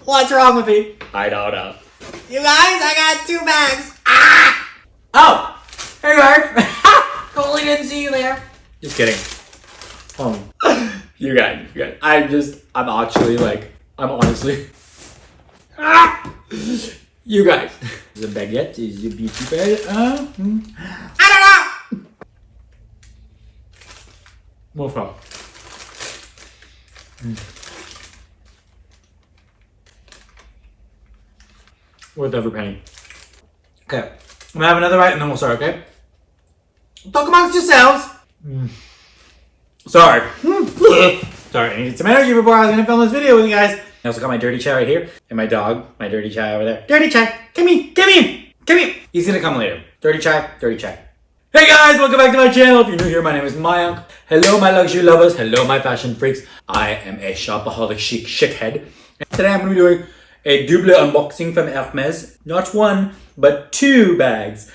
What's wrong with me? I don't know. You guys, I got 2 bags. Ah! Oh! Here you are. Totally didn't see you there. Just kidding. Oh. You guys. I'm honestly. Ah! You guys. The baguette is a beauty bag. I don't know! What's up? Worth every penny. Okay. I'm gonna have another bite and then we'll start, okay? Talk amongst yourselves. Sorry. Sorry, I needed some energy before I was gonna film this video with you guys. I also got my dirty chai right here, and my dog, my dirty chai over there. Dirty chai, come here. He's gonna come later. Dirty chai. Hey guys, welcome back to my channel. If you're new here, my name is Mayank. Hello, my luxury lovers. Hello, my fashion freaks. I am a shopaholic chic head. And today I'm gonna be doing a double unboxing from Hermès. Not 1, but 2 bags.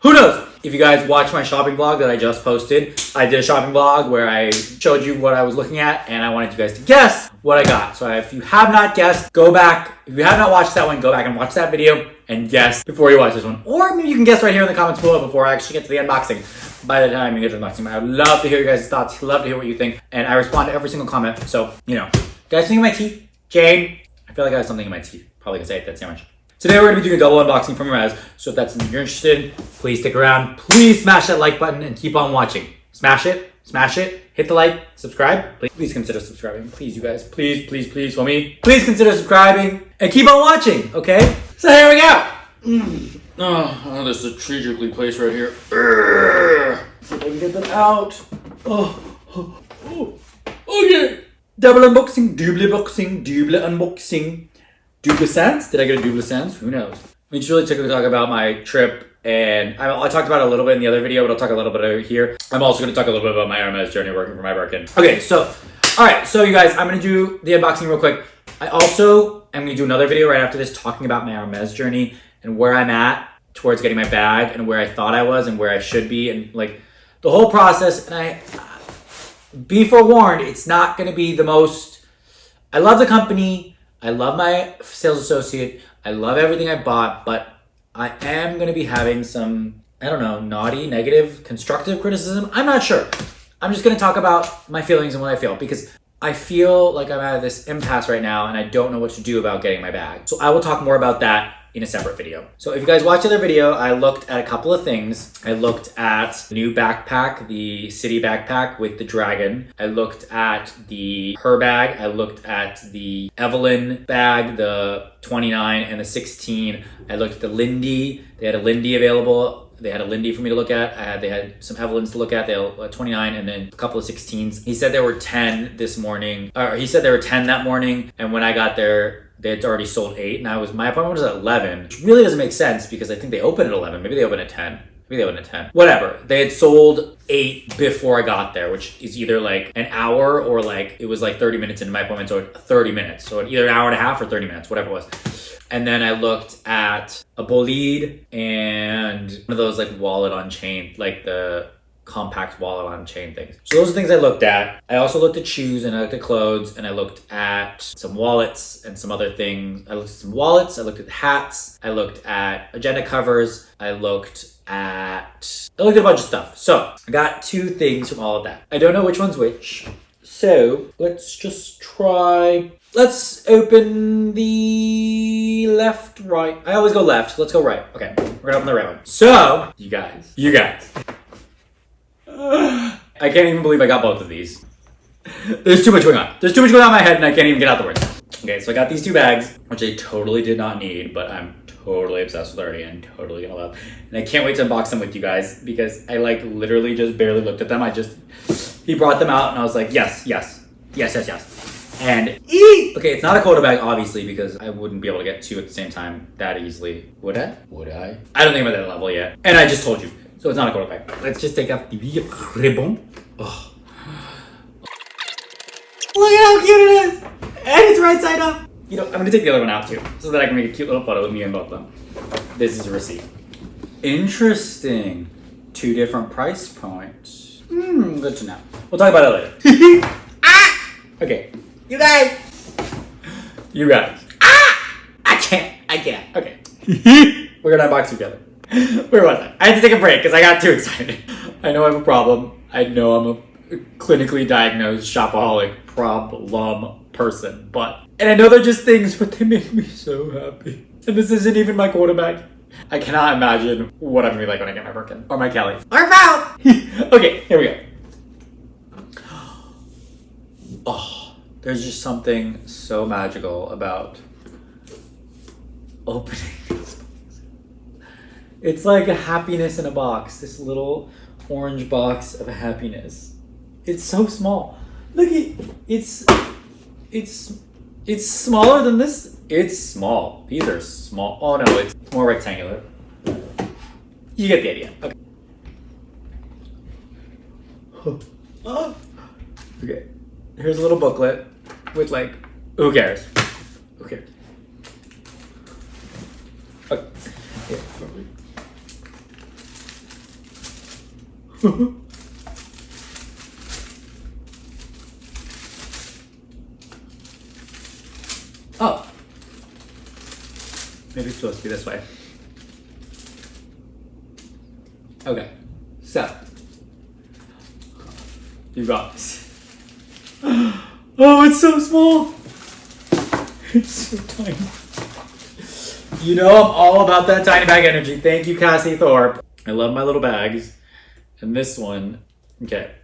Who knows? If you guys watch my shopping vlog that I just posted, I did a shopping vlog where I showed you what I was looking at and I wanted you guys to guess what I got. So if you have not guessed, go back. If you have not watched that one, go back and watch that video and guess before you watch this one. Or maybe you can guess right here in the comments below before I actually get to the unboxing. By the time you get to the unboxing, I would love to hear your guys' thoughts. Love to hear what you think. And I respond to every single comment. So, you know, guys, something in my teeth? Jane? I feel like I have something in my teeth. Probably gonna say it that sandwich. Today we're going to be doing a double unboxing from Hermès, so if that's something you're interested in, please stick around. Please smash that like button and keep on watching. Smash it, hit the like, subscribe. Please consider subscribing. Please, you guys. Please for me. Please consider subscribing and keep on watching, okay? So here we go. Oh, this is strategically placed right here. See if I can get them out. Okay. Double unboxing. Double sans? Did I get a double sans? Who knows? We just really took a talk about my trip, and I talked about it a little bit in the other video, but I'll talk a little bit over here. I'm also going to talk a little bit about my Hermès journey working for my Birkin. Okay, so, alright, so you guys, I'm going to do the unboxing real quick. I also am going to do another video right after this talking about my Hermès journey and where I'm at towards getting my bag and where I thought I was and where I should be and like the whole process. And be forewarned, it's not going to be the most, I love the company. I love my sales associate. I love everything I bought, but I am going to be having some, I don't know, naughty, negative, constructive criticism. I'm not sure. I'm just going to talk about my feelings and what I feel because I feel like I'm at this impasse right now and I don't know what to do about getting my bag. So I will talk more about that in a separate video. So if you guys watched the other video, I looked at a couple of things. I looked at the new backpack, the city backpack with the dragon. I looked at her bag. I looked at the Evelyne bag, the 29 and the 16. I looked at the Lindy. They had a Lindy available. They had a Lindy for me to look at. They had some Evelynes to look at. They had 29 and then a couple of 16s. He said there were 10 this morning. Or he said there were 10 that morning. And when I got there, they had already sold 8, and my appointment was at 11, which really doesn't make sense because I think they open at 11. Maybe they open at 10. Whatever. They had sold 8 before I got there, which is either like an hour or like, it was like 30 minutes into my appointment, so 30 minutes. So either an hour and a half or 30 minutes, whatever it was. And then I looked at a bolide and one of those like wallet on chain, like the compact wallet on chain things. So those are things I looked at. I also looked at shoes and I looked at clothes and I looked at some wallets and some other things. I looked at some wallets, I looked at hats, I looked at agenda covers, I looked at a bunch of stuff. So I got 2 things from all of that. I don't know which one's which. So let's just try. Let's open the left, right. I always go left. Let's go right. Okay, we're gonna open the right one. So, you guys. I can't even believe I got both of these. There's too much going on. There's too much going on in my head and I can't even get out the words. Okay, so I got these 2 bags, which I totally did not need, but I'm totally obsessed with already and totally gonna love. And I can't wait to unbox them with you guys because I like literally just barely looked at them. He brought them out and I was like, yes. And okay, it's not a quota bag, obviously, because I wouldn't be able to get 2 at the same time that easily. Would I? I don't think I'm at that level yet. And I just told you. So it's not a quota bag. Let's just take off the ribbon. Oh. Look at how cute it is! And it's right side up. You know, I'm gonna take the other one out too, so that I can make a cute little photo with me and both of them. This is a receipt. Interesting. 2 different price points. Good to know. We'll talk about it later. Okay. You guys. I can't. Okay. We're gonna unbox together. Where was I? I had to take a break because I got too excited. I know I have a problem. I know I'm a clinically diagnosed shopaholic problem person, and I know they're just things, but they make me so happy. And this isn't even my quarterback. I cannot imagine what I'm gonna be like when I get my Birkin or my Kelly. Or Val! Okay, here we go. Oh, there's just something so magical about opening this box. It's like a happiness in a box. This little orange box of happiness. It's so small. Look at it's smaller than this. It's small. These are small. Oh no, it's more rectangular. You get the idea. Okay. Oh. Okay. Here's a little booklet with like, who cares? Who cares? Okay. Oh. Maybe it's supposed to be this way. Okay. So. You got this. Oh, it's so small. It's so tiny. You know I'm all about that tiny bag energy. Thank you, Cassie Thorpe. I love my little bags. And this one, okay.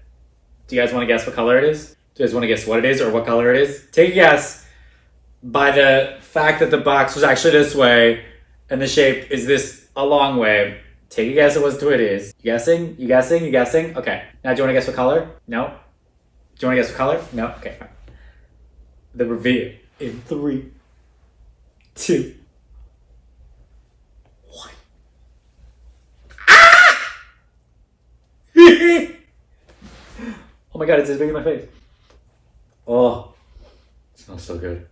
Do you guys want to guess what color it is? Do you guys want to guess what it is or what color it is? Take a guess by the fact that the box was actually this way and the shape is this a long way. Take a guess at what it is. You guessing? You guessing? You guessing? Okay. Now, do you want to guess what color? No? Do you want to guess what color? No? Okay, fine. The reveal in 3, 2, 1. Ah! Oh my god, it's as big as my face. Oh, it smells so good.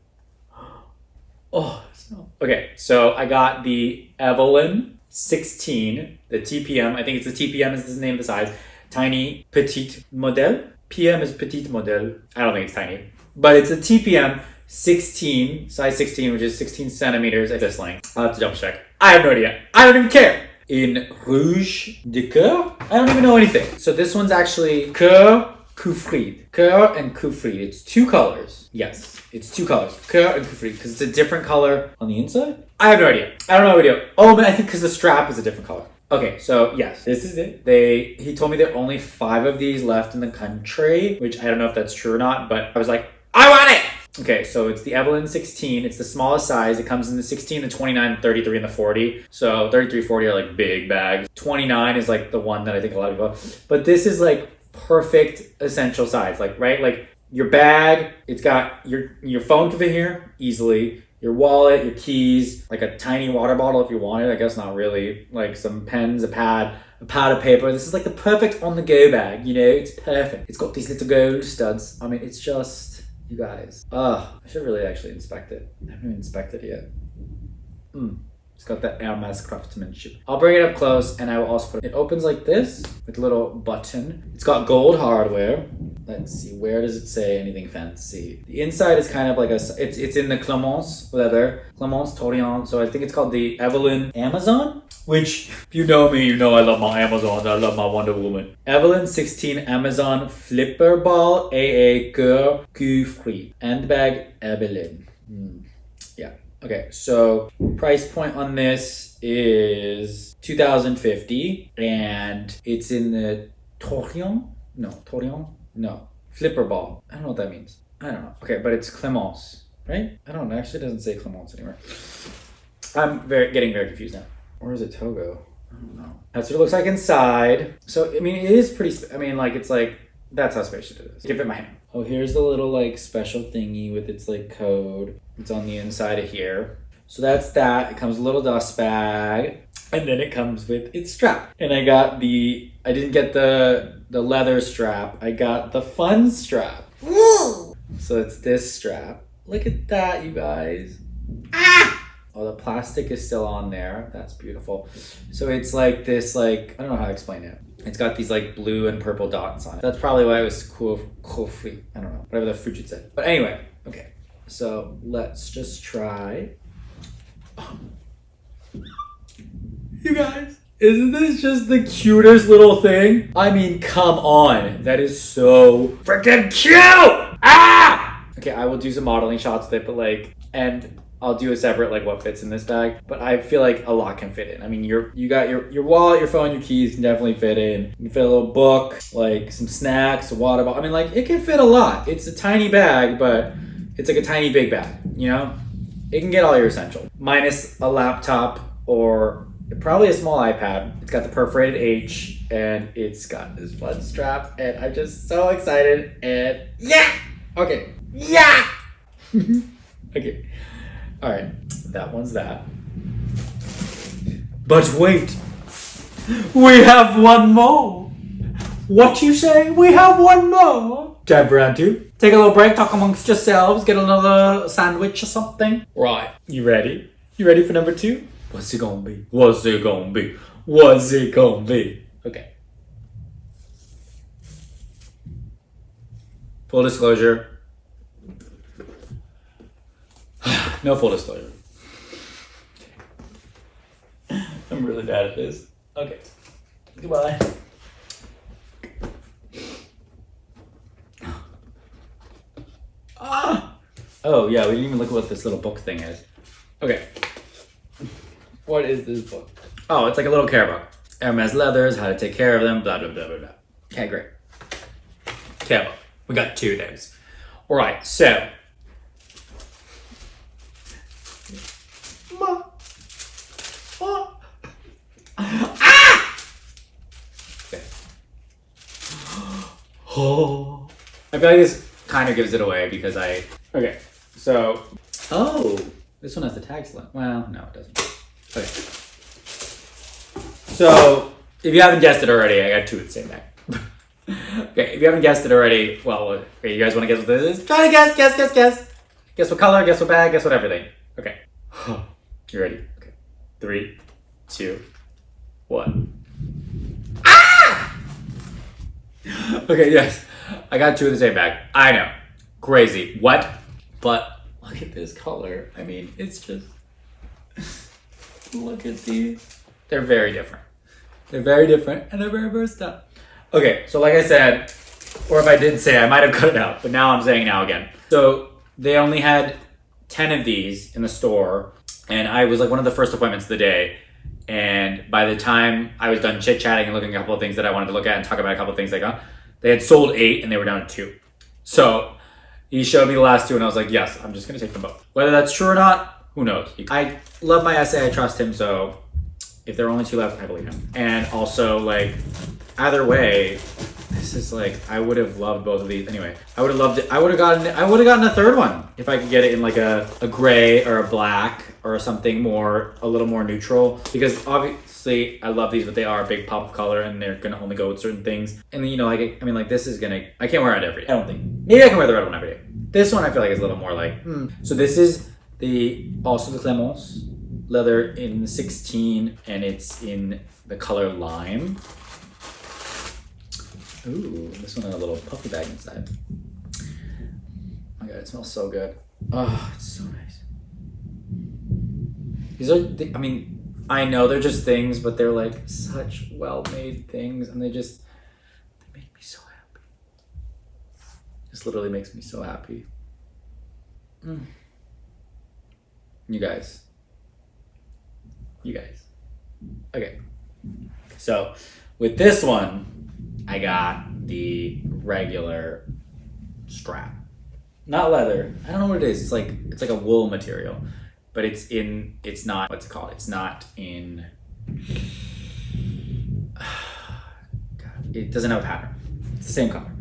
Oh, it smells. Okay, so I got the Evelyne 16, the TPM. I think it's the TPM is the name of the size. Tiny petite modèle. PM is petite modèle. I don't think it's tiny. But it's a TPM 16, size 16, which is 16 centimeters at this length. I'll have to double check. I have no idea. I don't even care. In Rouge de Coeur, I don't even know anything. So this one's actually Coeur Coufrid. Coeur and Coufrid. It's 2 colors. Yes, it's 2 colors. Coeur and Coufrid, because it's a different color on the inside. I have no idea. I don't know what to do. Oh, but I think because the strap is a different color. Okay, so yes, this is it. He told me there are only 5 of these left in the country, which I don't know if that's true or not, but I was like, I want it! Okay, so it's the Evelyne 16. It's the smallest size. It comes in the 16, the 29, the 33, and the 40. So 33, 40 are like big bags. 29 is like the one that I think a lot of people have. But this is like perfect essential size. Like, right? Like your bag, it's got your phone can fit here easily. Your wallet, your keys, like a tiny water bottle if you want it. I guess not really. Like some pens, a pad of paper. This is like the perfect on-the-go bag, you know? It's perfect. It's got these little gold studs. I mean, it's just, you guys. I should really actually inspect it. I haven't even inspected it yet. It's got that Hermès craftsmanship. I'll bring it up close and I will also put it. It opens like this with a little button. It's got gold hardware. Let's see, where does it say anything fancy? The inside is kind of like it's in the Clémence leather. Clémence Torian. So I think it's called the Evelyne Amazon, which if you know me, you know I love my Amazon. I love my Wonder Woman. Evelyne 16 Amazon Flipper Ball AA Coeur Coufrid. Handbag Evelyne. Yeah. Okay, so price point on this is $2,050 and it's in the Torian? No. Flipper ball. I don't know what that means. I don't know. Okay, but it's Clémence, right? I don't know. Actually, it doesn't say Clémence anywhere. I'm getting very confused now. Or is it Togo? I don't know. That's what it looks like inside. So, I mean, it is pretty, it's like, that's how spacious it is. Give it my hand. Oh, here's the little like special thingy with its like code. It's on the inside of here. So that's that. It comes with a little dust bag. And then it comes with its strap. And I didn't get the leather strap. I got the fun strap. Woo! So it's this strap. Look at that, you guys. Ah! Oh, the plastic is still on there. That's beautiful. So it's like this, I don't know how to explain it. It's got these like blue and purple dots on it. That's probably why it was cool free. I don't know, whatever the Fujit said. But anyway, okay. So let's just try You guys, isn't this just the cutest little thing? I mean, come on. That is so freaking cute! Ah! Okay, I will do some modeling shots with it, but like, and I'll do a separate like what fits in this bag. But I feel like a lot can fit in. I mean, you got your wallet, your phone, your keys can definitely fit in. You can fit a little book, like some snacks, a water bottle. I mean, like it can fit a lot. It's a tiny bag, but it's like a tiny big bag, you know? It can get all your essentials. Minus a laptop or probably a small iPad. It's got the perforated H and it's got this fun strap and I'm just so excited and yeah! Okay. Yeah! Okay. Alright. That one's that. But wait. We have one more. What you say? We have one more. Time for round two. Take a little break, talk amongst yourselves, get another sandwich or something. Right. You ready? You ready for number two? What's it gonna be? What's it gonna be? What's it gonna be? Okay. Full disclosure. No full disclosure. I'm really bad at this. Okay. Goodbye. Ah! Oh, yeah, we didn't even look at what this little book thing is. Okay. What is this book? Oh, it's like a little care book. Hermes leathers, how to take care of them, blah, blah, blah, blah, blah. Okay, great. Care book. We got two of those. All right, so. Ah! Okay. Oh. I feel like this kind of gives it away because okay, so. Oh, this one has the tag slip. Well, no, it doesn't. Okay. So, if you haven't guessed it already, I got two at the same time. Okay, if you haven't guessed it already, well, okay, you guys want to guess what this is? Try to guess. Guess what color, guess what bag, guess what everything. Okay. You ready? Okay. 3, 2, 1. Ah! Okay, yes. I got two of the same bag. I know. Crazy. What? But look at this color. I mean, it's just... Look at these. They're very different. They're very different and they're very versatile. Okay, so like I said, or if I didn't say, I might have cut it out, but now I'm saying now again. So they only had 10 of these in the store and I was like one of the first appointments of the day. And by the time I was done chit-chatting and looking at a couple of things that I wanted to look at and talk about a couple of things I got, they had sold 8 and they were down to 2. So he showed me the last 2 and I was like, yes, I'm just gonna take them both. Whether that's true or not, who knows? I love my essay, I trust him, so if there are only 2 left, I believe him. And also, like, either way, this is like, I would have loved both of these. Anyway, I would have loved it. I would have gotten a third one if I could get it in like a gray or a black or something more, a little more neutral. Because obviously I love these, but they are a big pop of color and they're gonna only go with certain things. And then, you know, like, I mean, like this is gonna, I can't wear it every day. I don't think. Maybe I can wear the red one every day. This one I feel like is a little more like, So this is also the Clémence leather in 16 and it's in the color lime. Ooh, this one had a little puffy bag inside. Oh my god, it smells so good. Oh, it's so nice. These are, I mean, I know they're just things, but they're like such well-made things and they make me so happy. This literally makes me so happy. You guys. Okay. So with this one, I got the regular strap. Not leather. I don't know what it is. It's like a wool material. But it's not, what's it called? It's not in, God, it doesn't have a pattern. It's the same color.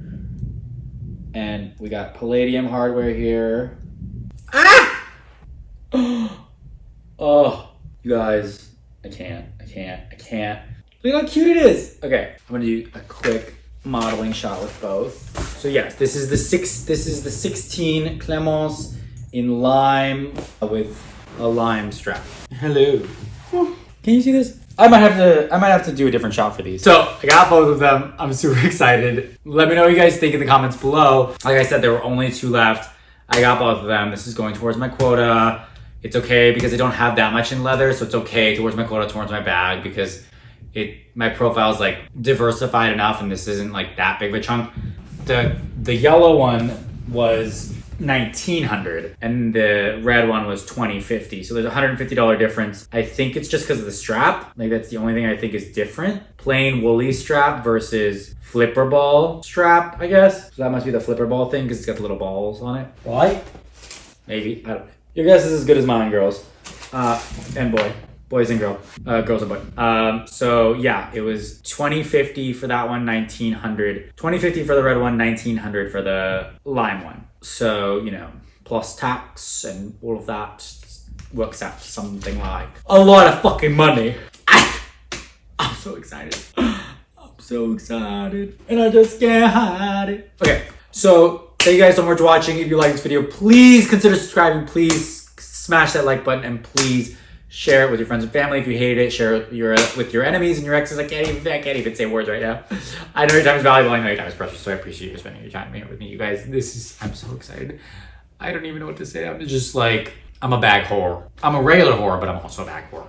And we got palladium hardware here. Ah! Oh, you guys, I can't. Look at how cute it is. Okay, I'm gonna do a quick modeling shot with both. So yeah, this is the 16 Clémence in lime with a lime strap. Hello. Can you see this? I might have to do a different shot for these. So I got both of them. I'm super excited. Let me know what you guys think in the comments below. Like I said, there were only 2 left. I got both of them. This is going towards my quota. It's okay because I don't have that much in leather, so it's okay towards my quota, towards my bag, because my profile is like diversified enough and this isn't like that big of a chunk. The yellow one was $1,900 and the red one was $2,050. So there's a $150 difference. I think it's just because of the strap. Like that's the only thing I think is different. Plain woolly strap versus flipper ball strap, I guess. So that must be the flipper ball thing because it's got the little balls on it. Why? Maybe. I don't know. Your guess is as good as mine, girls. And boys and girls and boys. So yeah, it was $2,050 for that one, $1,900. $2,050 for the red one, $1,900 for the lime one. So, you know, plus tax and all of that works out to something like a lot of fucking money. I'm so excited. I'm so excited. And I just can't hide it. Okay, so thank you guys so much for watching. If you like this video, please consider subscribing. Please smash that like button and please share it with your friends and family. If you hate it, share it with your enemies and your exes. I can't even say words right now. I know your time is valuable. I know your time is precious. So I appreciate you spending your time here with me, you guys. I'm so excited. I don't even know what to say. I'm just like, I'm a bag whore. I'm a regular whore, but I'm also a bag whore.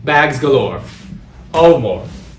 Bags galore. Oh, more.